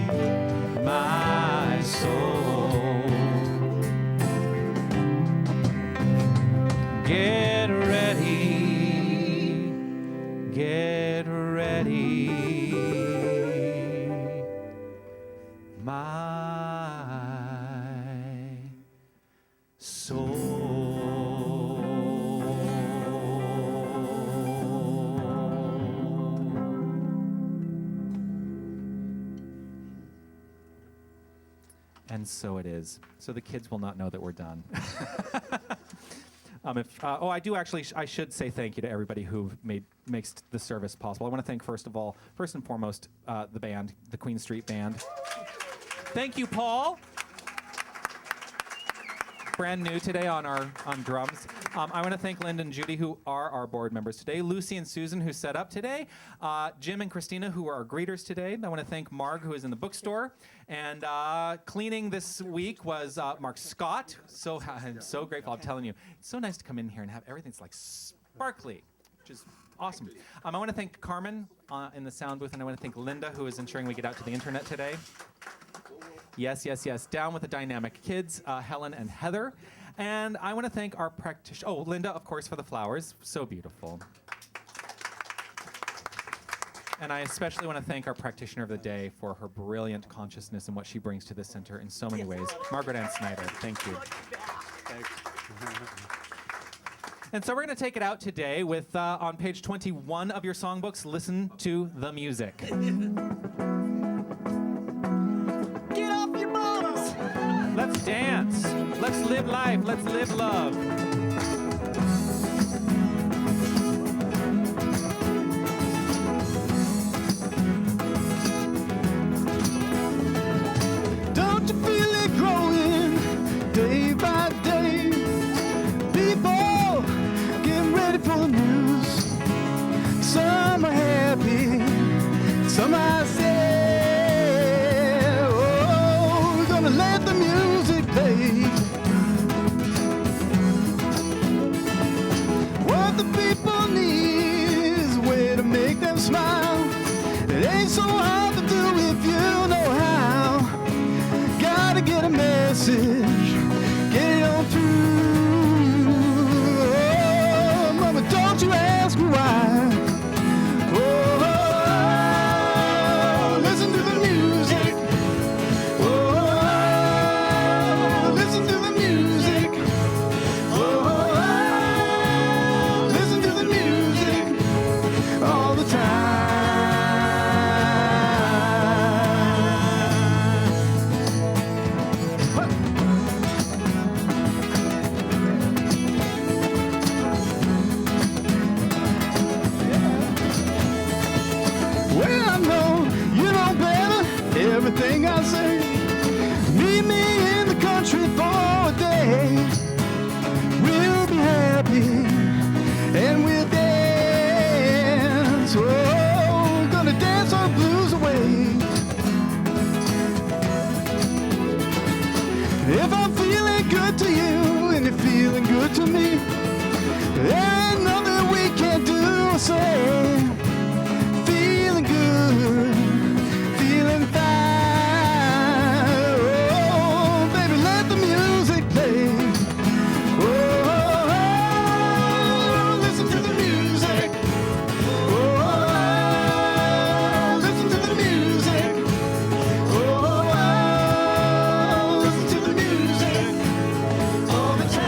my soul. Get ready, get ready, my soul. And so it is. So the kids will not know that we're done. I should say thank you to everybody who makes the service possible. I want to thank, first and foremost, the band, the Queen Street Band. Thank you, Paul. Brand new today on drums. I want to thank Linda and Judy, who are our board members today. Lucy and Susan, who set up today. Jim and Christina, who are our greeters today. I want to thank Marg, who is in the bookstore. And cleaning this week was Mark Scott. I'm so grateful. I'm telling you, it's so nice to come in here and have everything's like sparkly, which is awesome. I want to thank Carmen in the sound booth, and I want to thank Linda, who is ensuring we get out to the internet today. Yes, yes, yes. Down with the dynamic kids, Helen and Heather. And I want to thank our practitioner. Oh, Linda, of course, for the flowers. So beautiful. And I especially want to thank our practitioner of the day for her brilliant consciousness and what she brings to this center in so many ways. Margaret Ann Snyder, thank you. And so we're going to take it out today with, on page 21 of your songbooks, Listen to the Music. Get off your bums! Let's dance. Let's live life. Let's live love. be so hard to do if you know how. Gotta get a message, get it on through. Oh, mama, don't you ask me why. Oh, listen to the music. Oh, listen to the music. Oh, listen to the music all the time. Well, I know you know better everything I say. Meet me in the country for a day. We'll be happy and we'll dance. Oh, gonna dance our blues away. If I'm feeling good to you and you're feeling good to me, there ain't nothing we can't do or say. Feeling good, feeling fine. Oh, baby, let the music play. Oh, listen to the music. Oh, listen to the music. Oh, listen to the music all the time.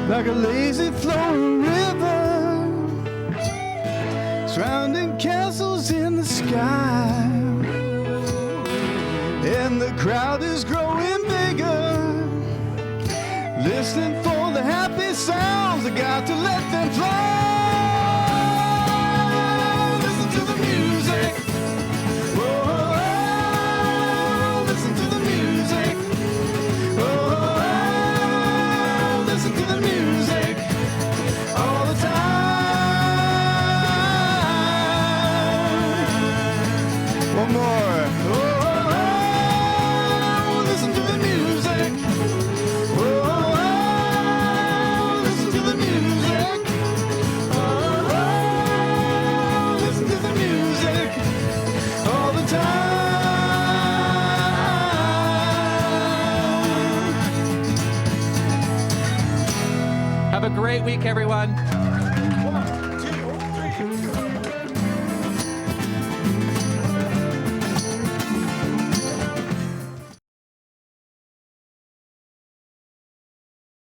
Like a lazy flowing river, surrounding castles in the sky, and the crowd is growing bigger, listening for the happy sounds. I got to let them fly. Listen to the music. Oh, listen to the music. Oh, listen to the music all the time. One more. Oh, listen to the music. Oh, listen to the music. Oh, listen to the music all the time. Have a great week, everyone.